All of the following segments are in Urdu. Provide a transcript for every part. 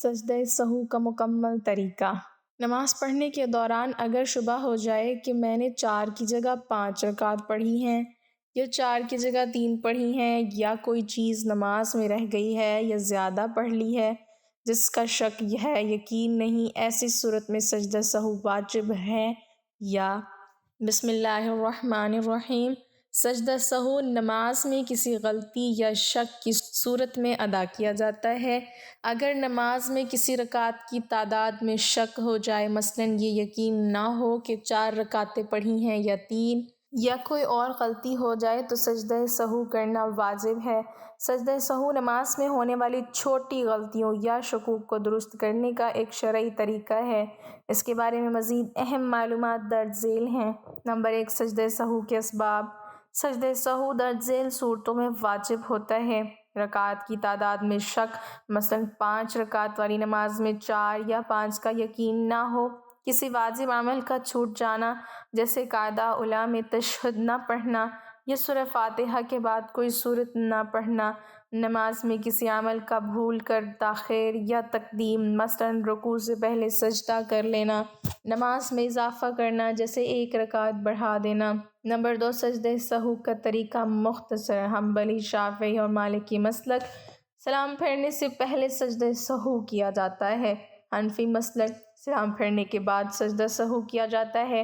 سجدہ سہو کا مکمل طریقہ۔ نماز پڑھنے کے دوران اگر شبہ ہو جائے کہ میں نے 4 کی جگہ 5 رکعت پڑھی ہیں یا 4 کی جگہ 3 پڑھی ہیں یا کوئی چیز نماز میں رہ گئی ہے یا زیادہ پڑھ لی ہے جس کا شک ہے یقین نہیں، ایسی صورت میں سجدہ سہو واجب ہے یا بسم اللہ الرحمن الرحیم۔ سجدہ سہو نماز میں کسی غلطی یا شک کی صورت میں ادا کیا جاتا ہے۔ اگر نماز میں کسی رکعت کی تعداد میں شک ہو جائے، مثلاً یہ یقین نہ ہو کہ 4 رکعتیں پڑھی ہیں یا 3، یا کوئی اور غلطی ہو جائے تو سجدہ سہو کرنا واجب ہے۔ سجدہ سہو نماز میں ہونے والی چھوٹی غلطیوں یا شکوک کو درست کرنے کا ایک شرعی طریقہ ہے۔ اس کے بارے میں مزید اہم معلومات درج ذیل ہیں۔ نمبر 1، سجدہ سہو کے اسباب۔ سجدہ سہو درج ذیل صورتوں میں واجب ہوتا ہے: رکعات کی تعداد میں شک، مثلاً 5 رکعت والی نماز میں 4 یا 5 کا یقین نہ ہو، کسی واجب عمل کا چھوٹ جانا جیسے قاعدہ اولیٰ میں تشہد نہ پڑھنا یا سورہ فاتحہ کے بعد کوئی سورت نہ پڑھنا، نماز میں کسی عمل کا بھول کر تاخیر یا تقدیم، مثلاً رکوع سے پہلے سجدہ کر لینا، نماز میں اضافہ کرنا جیسے 1 رکعت بڑھا دینا۔ نمبر 2، سجدہ سہو کا طریقہ مختصر۔ حنبلی، شافعی اور مالکی مسلک: سلام پھیرنے سے پہلے سجدہ سہو کیا جاتا ہے۔ حنفی مسلک: سلام پھیرنے کے بعد سجدہ سہو کیا جاتا ہے۔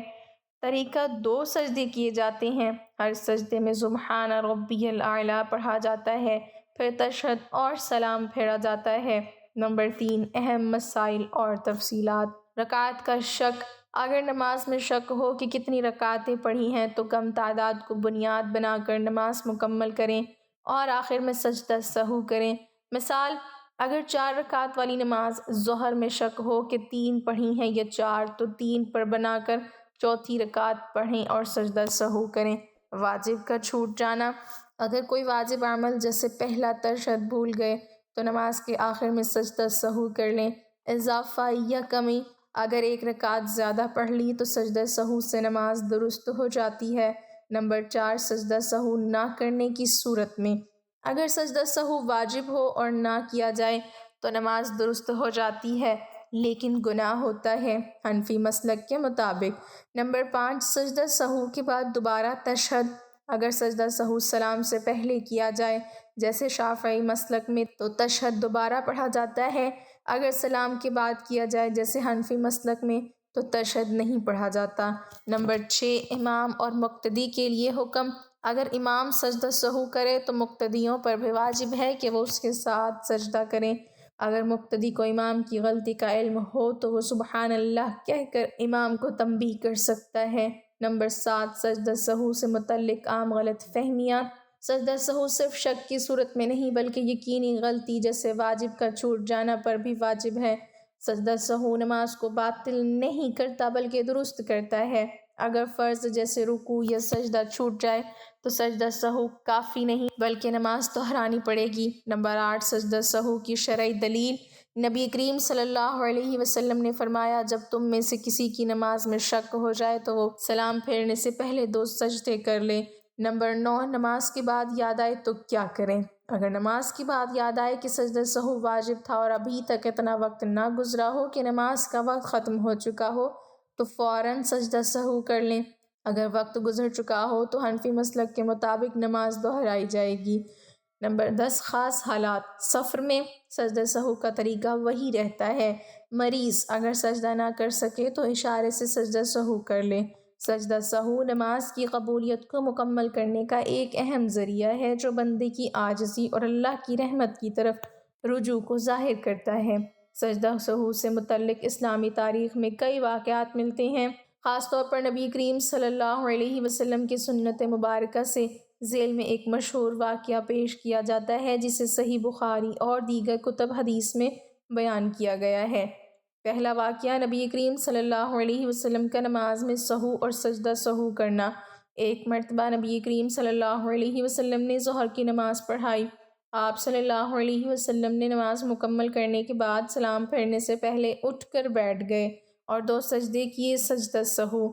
طریقہ: 2 سجدے کیے جاتے ہیں، ہر سجدے میں سبحان ربی الاعلیٰ پڑھا جاتا ہے، پھر تشہد اور سلام پھیرا جاتا ہے۔ نمبر 3، اہم مسائل اور تفصیلات۔ رکعت کا شک: اگر نماز میں شک ہو کہ کتنی رکعتیں پڑھی ہیں تو کم تعداد کو بنیاد بنا کر نماز مکمل کریں اور آخر میں سجدہ سہو کریں۔ مثال: اگر 4 رکعت والی نماز ظہر میں شک ہو کہ 3 پڑھی ہیں یا 4 تو 3 پر بنا کر چوتھی رکعت پڑھیں اور سجدہ سہو کریں۔ واجب کا چھوٹ جانا: اگر کوئی واجب عمل جیسے پہلا تشہد بھول گئے تو نماز کے آخر میں سجدہ سہو کر لیں۔ اضافہ یا کمی: اگر 1 رکعت زیادہ پڑھ لی تو سجدہ سہو سے نماز درست ہو جاتی ہے۔ نمبر 4، سجدہ سہو نہ کرنے کی صورت میں: اگر سجدہ سہو واجب ہو اور نہ کیا جائے تو نماز درست ہو جاتی ہے لیکن گناہ ہوتا ہے، حنفی مسلک کے مطابق۔ نمبر 5، سجدہ سہو کے بعد دوبارہ تشہد: اگر سجدہ سہو سلام سے پہلے کیا جائے جیسے شافعی مسلک میں تو تشہد دوبارہ پڑھا جاتا ہے، اگر سلام کے بعد کیا جائے جیسے حنفی مسلک میں تو تشہد نہیں پڑھا جاتا۔ نمبر 6، امام اور مقتدی کے لیے حکم۔ اگر امام سجدہ سہو کرے تو مقتدیوں پر بھی واجب ہے کہ وہ اس کے ساتھ سجدہ کریں۔ اگر مقتدی کو امام کی غلطی کا علم ہو تو وہ سبحان اللہ کہہ کر امام کو تنبیہ کر سکتا ہے۔ نمبر 7، سجدہ سہو سے متعلق عام غلط فہمیاں۔ سجدہ سہو صرف شک کی صورت میں نہیں بلکہ یقینی غلطی جیسے واجب کا چھوٹ جانا پر بھی واجب ہے۔ سجدہ سہو نماز کو باطل نہیں کرتا بلکہ درست کرتا ہے۔ اگر فرض جیسے رکوع یا سجدہ چھوٹ جائے تو سجدہ سہو کافی نہیں بلکہ نماز دہرانی پڑے گی۔ نمبر 8، سجدہ سہو کی شرعی دلیل۔ نبی کریم صلی اللہ علیہ وسلم نے فرمایا، جب تم میں سے کسی کی نماز میں شک ہو جائے تو وہ سلام پھیرنے سے پہلے 2 سجدے کر لے۔ نمبر 9، نماز کے بعد یاد آئے تو کیا کریں؟ اگر نماز کے بعد یاد آئے کہ سجدہ سہو واجب تھا اور ابھی تک اتنا وقت نہ گزرا ہو کہ نماز کا وقت ختم ہو چکا ہو تو فوراً سجدہ سہو کر لیں۔ اگر وقت گزر چکا ہو تو حنفی مسلک کے مطابق نماز دہرائی جائے گی۔ نمبر 10، خاص حالات۔ سفر میں سجدہ سہو کا طریقہ وہی رہتا ہے۔ مریض اگر سجدہ نہ کر سکے تو اشارے سے سجدہ سہو کر لے۔ سجدہ سہو نماز کی قبولیت کو مکمل کرنے کا ایک اہم ذریعہ ہے جو بندے کی عاجزی اور اللہ کی رحمت کی طرف رجوع کو ظاہر کرتا ہے۔ سجدہ سہو سے متعلق اسلامی تاریخ میں کئی واقعات ملتے ہیں، خاص طور پر نبی کریم صلی اللہ علیہ وسلم کی سنت مبارکہ سے ذیل میں ایک مشہور واقعہ پیش کیا جاتا ہے جسے صحیح بخاری اور دیگر کتب حدیث میں بیان کیا گیا ہے۔ پہلا واقعہ نبی کریم صلی اللہ علیہ وسلم کا نماز میں سہو اور سجدہ سہو کرنا۔ ایک مرتبہ نبی کریم صلی اللہ علیہ وسلم نے ظہر کی نماز پڑھائی۔ آپ صلی اللہ علیہ وسلم نے نماز مکمل کرنے کے بعد سلام پھیرنے سے پہلے اٹھ کر بیٹھ گئے اور 2 سجدے کیے، سجدہ سہو۔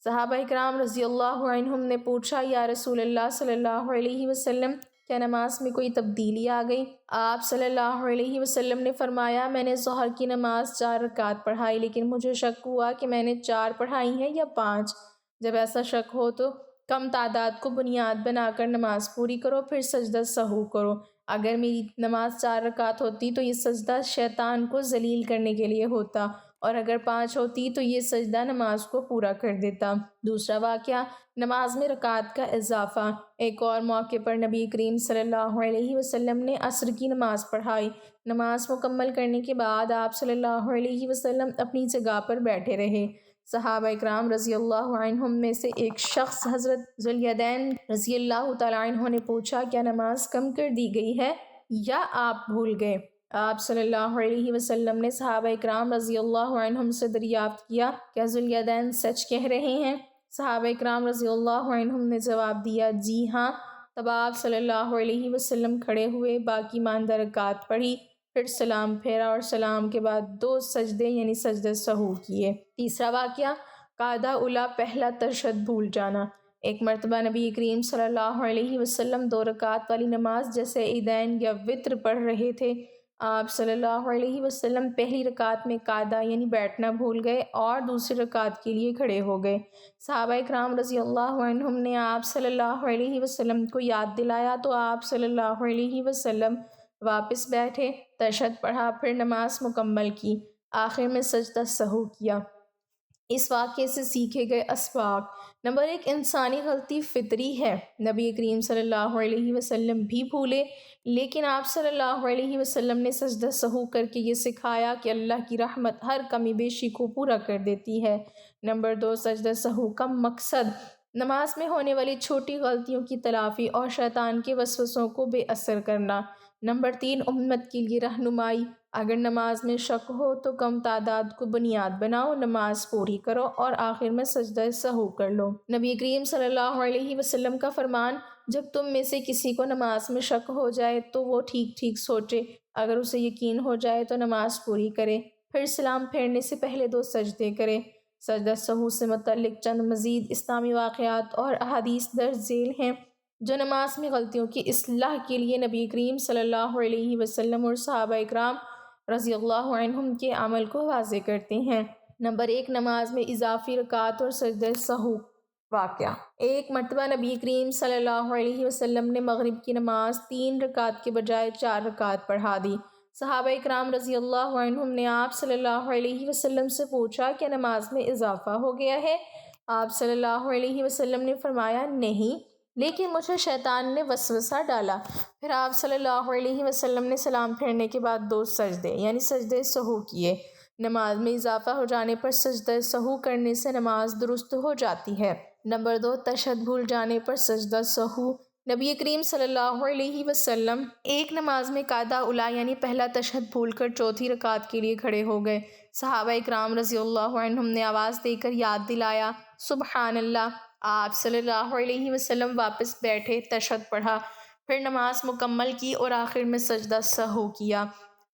صحابہ کرام رضی اللہ عنہم نے پوچھا، یا رسول اللہ صلی اللہ علیہ وسلم، کیا نماز میں کوئی تبدیلی آ گئی؟ آپ صلی اللہ علیہ وسلم نے فرمایا میں نے ظہر کی نماز 4 رکعت پڑھائی، لیکن مجھے شک ہوا کہ میں نے 4 پڑھائی ہیں یا 5۔ جب ایسا شک ہو تو کم تعداد کو بنیاد بنا کر نماز پوری کرو، پھر سجدہ سہو کرو۔ اگر میری نماز 4 رکعت ہوتی تو یہ سجدہ شیطان کو ذلیل کرنے کے لیے ہوتا، اور اگر 5 ہوتی تو یہ سجدہ نماز کو پورا کر دیتا۔ دوسرا واقعہ، نماز میں رکعت کا اضافہ۔ ایک اور موقع پر نبی کریم صلی اللہ علیہ وسلم نے عصر کی نماز پڑھائی۔ نماز مکمل کرنے کے بعد آپ صلی اللہ علیہ وسلم اپنی جگہ پر بیٹھے رہے۔ صحابہ اکرام رضی اللہ عنہم میں سے ایک شخص حضرت ذوالیدین رضی اللہ تعالیٰ عنہ نے پوچھا کیا نماز کم کر دی گئی ہے یا آپ بھول گئے؟ آپ صلی اللہ علیہ وسلم نے صحابہ اکرام رضی اللہ عنہم سے دریافت کیا کیا ذوالیدین سچ کہہ رہے ہیں؟ صحابہ اکرام رضی اللہ عنہم نے جواب دیا جی ہاں۔ تب آپ صلی اللہ علیہ وسلم کھڑے ہوئے، باقی ماندہ رکعت پڑھی، پھر سلام پھیرا اور سلام کے بعد 2 سجدے یعنی سجدہ سہو کیے۔ تیسرا واقعہ، قاعدہ اولیٰ پہلا تشہد بھول جانا۔ ایک مرتبہ نبی کریم صلی اللہ علیہ وسلم 2 رکعت والی نماز جیسے عیدین یا وطر پڑھ رہے تھے۔ آپ صلی اللہ علیہ وسلم پہلی رکعت میں قاعدہ یعنی بیٹھنا بھول گئے اور دوسری رکعت کے لیے کھڑے ہو گئے۔ صحابہ اکرام رضی اللہ عنہم نے آپ صلی اللہ علیہ وسلم کو یاد دلایا تو آپ صلی اللہ علیہ وسلم واپس بیٹھے، تشہد پڑھا، پھر نماز مکمل کی، آخر میں سجدہ سہو کیا۔ اس واقعے سے سیکھے گئے اسباق۔ نمبر 1، انسانی غلطی فطری ہے۔ نبی کریم صلی اللہ علیہ وسلم بھی بھولے، لیکن آپ صلی اللہ علیہ وسلم نے سجدہ سہو کر کے یہ سکھایا کہ اللہ کی رحمت ہر کمی بیشی کو پورا کر دیتی ہے۔ نمبر 2، سجدہ سہو کا مقصد نماز میں ہونے والی چھوٹی غلطیوں کی تلافی اور شیطان کے وسوسوں کو بے اثر کرنا۔ نمبر 3، امت کے لیے رہنمائی۔ اگر نماز میں شک ہو تو کم تعداد کو بنیاد بناؤ، نماز پوری کرو اور آخر میں سجدہ سہو کر لو۔ نبی کریم صلی اللہ علیہ وسلم کا فرمان، جب تم میں سے کسی کو نماز میں شک ہو جائے تو وہ ٹھیک ٹھیک سوچے، اگر اسے یقین ہو جائے تو نماز پوری کرے، پھر سلام پھیرنے سے پہلے 2 سجدے کرے۔ سجدہ سہو سے متعلق چند مزید اسلامی واقعات اور احادیث درج ذیل ہیں جو نماز میں غلطیوں کی اصلاح کے لیے نبی کریم صلی اللہ علیہ وسلم اور صحابہ اکرام رضی اللہ عنہم کے عمل کو واضح کرتے ہیں۔ نمبر 1، نماز میں اضافی رکعت اور سجدہ سہو واقعہ۔ ایک مرتبہ نبی کریم صلی اللہ علیہ وسلم نے مغرب کی نماز 3 رکعت کے بجائے 4 رکعت پڑھا دی۔ صحابہ اکرام رضی اللہ عنہم نے آپ صلی اللہ علیہ وسلم سے پوچھا کہ نماز میں اضافہ ہو گیا ہے؟ آپ صلی اللہ علیہ وسلم نے فرمایا نہیں، لیکن مجھے شیطان نے وسوسہ ڈالا۔ پھر آپ صلی اللہ علیہ وسلم نے سلام پھیرنے کے بعد 2 سجدے یعنی سجدے سہو کیے۔ نماز میں اضافہ ہو جانے پر سجدہ سہو کرنے سے نماز درست ہو جاتی ہے۔ نمبر 2، تشہد بھول جانے پر سجدہ سہو۔ نبی کریم صلی اللہ علیہ وسلم ایک نماز میں قاعدہ اولیٰ یعنی پہلا تشہد بھول کر چوتھی رکعت کے لیے کھڑے ہو گئے۔ صحابہ اکرام رضی اللہ عنہم نے آواز دے کر یاد دلایا سبحان اللہ۔ آپ صلی اللہ علیہ وسلم واپس بیٹھے، تشہد پڑھا، پھر نماز مکمل کی اور آخر میں سجدہ سہو کیا۔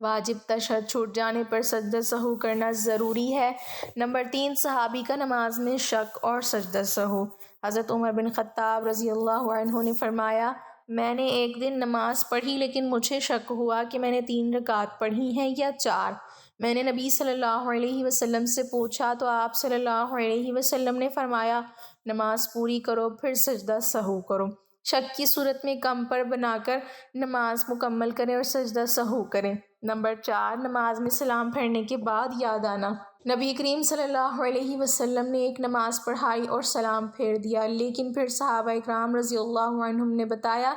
واجب تشہد چھوٹ جانے پر سجدہ سہو کرنا ضروری ہے۔ نمبر 3، صحابی کا نماز میں شک اور سجدہ سہو۔ حضرت عمر بن خطاب رضی اللہ عنہ نے فرمایا میں نے ایک دن نماز پڑھی لیکن مجھے شک ہوا کہ میں نے 3 رکعت پڑھی ہیں یا 4۔ میں نے نبی صلی اللہ علیہ وسلم سے پوچھا تو آپ صلی اللہ علیہ وسلم نے فرمایا نماز پوری کرو، پھر سجدہ سہو کرو۔ شک کی صورت میں کم پر بنا کر نماز مکمل کریں اور سجدہ سہو کریں۔ نمبر 4، نماز میں سلام پھیرنے کے بعد یاد آنا۔ نبی کریم صلی اللہ علیہ وسلم نے ایک نماز پڑھائی اور سلام پھیر دیا، لیکن پھر صحابہ اکرام رضی اللہ عنہم نے بتایا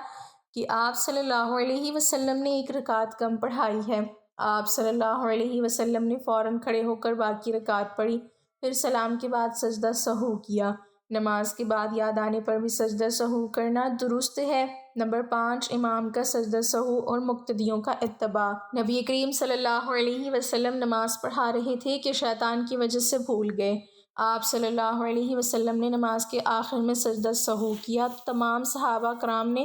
کہ آپ صلی اللہ علیہ وسلم نے 1 رکعت کم پڑھائی ہے۔ آپ صلی اللہ علیہ وسلم نے فوراً کھڑے ہو کر باقی رکعت پڑھی، پھر سلام کے بعد سجدہ سہو کیا۔ نماز کے بعد یاد آنے پر بھی سجدہ سہو کرنا درست ہے۔ نمبر 5، امام کا سجدہ سہو اور مقتدیوں کا اتباع۔ نبی کریم صلی اللہ علیہ وسلم نماز پڑھا رہے تھے کہ شیطان کی وجہ سے بھول گئے۔ آپ صلی اللہ علیہ وسلم نے نماز کے آخر میں سجدہ سہو کیا تو تمام صحابہ کرام نے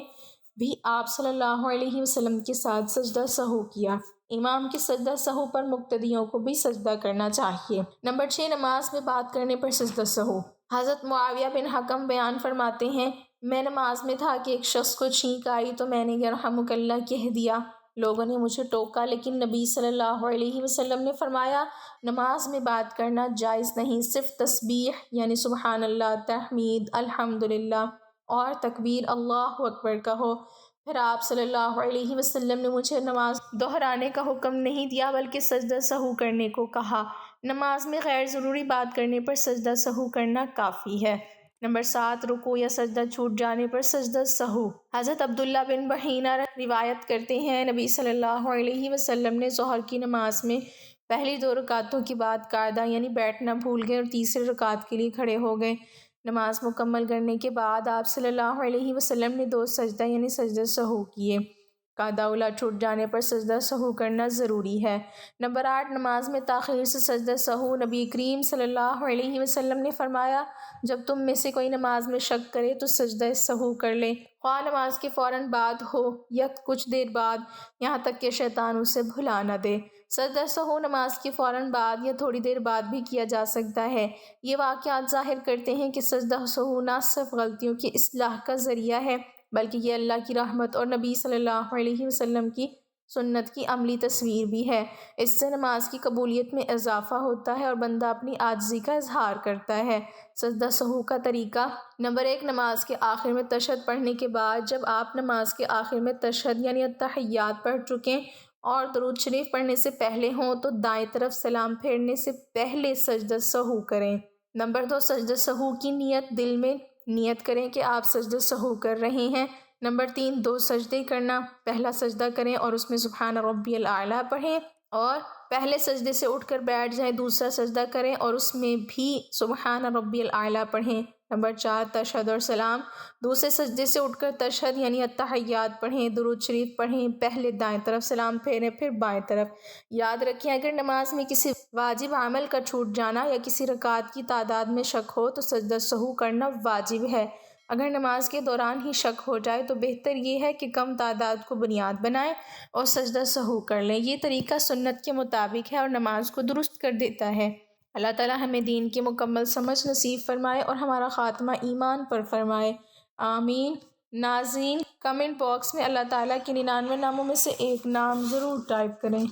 بھی آپ صلی اللہ علیہ وسلم کے ساتھ سجدہ سہو کیا۔ امام کے سجدہ سہو پر مقتدیوں کو بھی سجدہ کرنا چاہیے۔ نمبر 6، نماز میں بات کرنے پر سجدہ سہو۔ حضرت معاویہ بن حکم بیان فرماتے ہیں میں نماز میں تھا کہ ایک شخص کو چھینک آئی تو میں نے یرحمک اللہ کہہ دیا۔ لوگوں نے مجھے ٹوکا، لیکن نبی صلی اللہ علیہ وسلم نے فرمایا نماز میں بات کرنا جائز نہیں، صرف تسبیح یعنی سبحان اللہ، تحمید، الحمدللہ اور تکبیر اللہ اکبر کہو۔ پھر آپ صلی اللہ علیہ وسلم نے مجھے نماز دہرانے کا حکم نہیں دیا بلکہ سجدہ سہو کرنے کو کہا۔ نماز میں غیر ضروری بات کرنے پر سجدہ سہو کرنا کافی ہے۔ نمبر 7، رکوع یا سجدہ چھوٹ جانے پر سجدہ سہو۔ حضرت عبداللہ بن بحینہ روایت کرتے ہیں نبی صلی اللہ علیہ وسلم نے ظہر کی نماز میں پہلی 2 رکعتوں کے بعد قاعدہ یعنی بیٹھنا بھول گئے اور تیسری رکعت کے لیے کھڑے ہو گئے۔ نماز مکمل کرنے کے بعد آپ صلی اللہ علیہ وسلم نے 2 سجدہ یعنی سجدہ سہو کیے۔ قاعدہ اولیٰ چھوٹ جانے پر سجدہ سہو کرنا ضروری ہے۔ نمبر 8، نماز میں تاخیر سے سجدہ سہو۔ نبی کریم صلی اللہ علیہ وسلم نے فرمایا جب تم میں سے کوئی نماز میں شک کرے تو سجدہ سہو کر لے، خواہ نماز کے فوراً بعد ہو یا کچھ دیر بعد، یہاں تک کہ شیطان اسے بھلا نہ دے۔ سجدہ سہو نماز کے فوراً بعد یا تھوڑی دیر بعد بھی کیا جا سکتا ہے۔ یہ واقعات ظاہر کرتے ہیں کہ سجدہ سہو نہ صرف غلطیوں کی اصلاح کا ذریعہ ہے بلکہ یہ اللہ کی رحمت اور نبی صلی اللہ علیہ وسلم کی سنت کی عملی تصویر بھی ہے۔ اس سے نماز کی قبولیت میں اضافہ ہوتا ہے اور بندہ اپنی عاجزی کا اظہار کرتا ہے۔ سجدہ سہو کا طریقہ۔ نمبر 1، نماز کے آخر میں تشہد پڑھنے کے بعد جب آپ نماز کے آخر میں تشہد یعنی التحیات پڑھ چکیں اور درود شریف پڑھنے سے پہلے ہوں تو دائیں طرف سلام پھیرنے سے پہلے سجدہ سہو کریں۔ نمبر 2، سجدہ سہو کی نیت، دل میں نیت کریں کہ آپ سجدہ سہو کر رہے ہیں۔ نمبر 3، 2 سجدے کرنا، پہلا سجدہ کریں اور اس میں سبحان ربی الاعلیٰ پڑھیں اور پہلے سجدے سے اٹھ کر بیٹھ جائیں، دوسرا سجدہ کریں اور اس میں بھی سبحان ربی الاعلیٰ پڑھیں۔ نمبر 4، تشہد اور سلام، دوسرے سجدے سے اٹھ کر تشہد یعنی التحیات پڑھیں، درود شریف پڑھیں، پہلے دائیں طرف سلام پھیریں پھر بائیں طرف۔ یاد رکھیں اگر نماز میں کسی واجب عمل کا چھوٹ جانا یا کسی رکعت کی تعداد میں شک ہو تو سجدہ سہو کرنا واجب ہے۔ اگر نماز کے دوران ہی شک ہو جائے تو بہتر یہ ہے کہ کم تعداد کو بنیاد بنائیں اور سجدہ سہو کر لیں۔ یہ طریقہ سنت کے مطابق ہے اور نماز کو درست کر دیتا ہے۔ اللہ تعالیٰ ہمیں دین کی مکمل سمجھ نصیب فرمائے اور ہمارا خاتمہ ایمان پر فرمائے، آمین۔ ناظرین، کمنٹ باکس میں اللہ تعالیٰ کے 99 ناموں میں سے ایک نام ضرور ٹائپ کریں۔